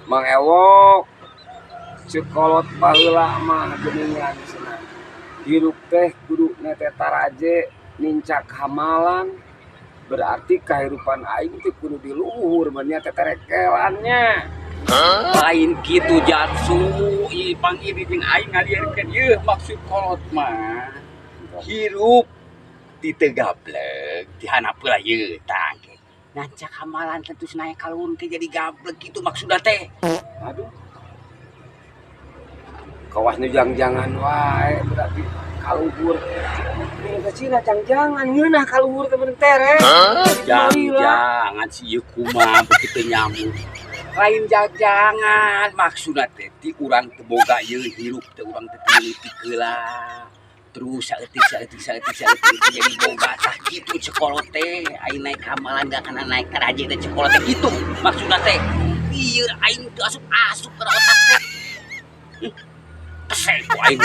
Mang Ewok sekolot baheula mah geuningan cenah. Hirup teh kudu nete taraje nincak hamalan. Berarti kehidupan aing teh kudu di luhur beunnya teh terekelannya. Lain gitu Jatsu, panggil jeung aing ngalieurkeun ieu maksud kolot mah. Hirup di teu gablek, di hanapeula ieu tah. Nancak hamalan tentu naik kaluhur teh jadi gablek gitu maksudna teh. Aduh. Kawas nu jangan wae berarti kaluhur. Ini kecina jangan ngeunah kaluhur teh bener tere. Jangan si ieu kumaha begitu nyamuk. Lain jangan maksudna teh ti urang teu boga ieu hirup teh urang teh teu lah. Terus saeutik jadi boga tah kitu sekolot teh aing naik hamalan gak kana naik karaje teh sekolot teh kitu maksudna teh. Ieu aing teu asup-asup ke otak teh. Pesek ku aing